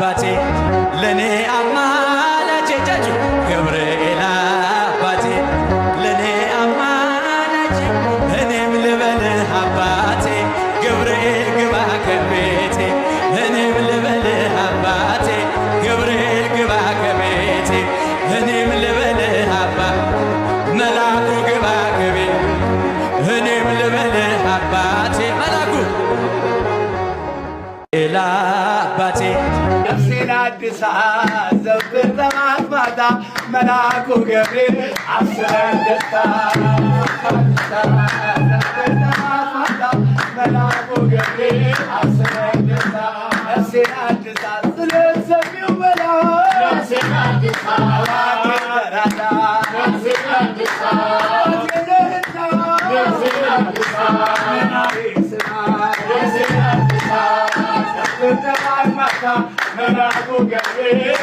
አባቴ ለኔ አማላጄ ጃጁ ገብርኤል አባቴ ለኔ አማላጄ እኔም ልበልህ አባቴ ገብርኤል ግባ ከቤቴ እኔም ልበልህ አባቴ ገብርኤል ግባ ከቤቴ እኔም ልበልህ አባ መላኩ ግባ ከቤቴ እኔም ልበልህ አባቴ መላኩ አባቴ ነፍሴን አድሳት ዘወትር ጠዋት ማታ መልአኩ ገብርኤል አስበን ደስታ መልአኩ ገብርኤል አስበን ደስታ ነፍሴን አድሳት ስለሰሚው መልአክ ነፍሴን አድሳት ተራዳ ነፍሴን አድሳት ነፍሴን አድሳት መልአኩ ገብርኤል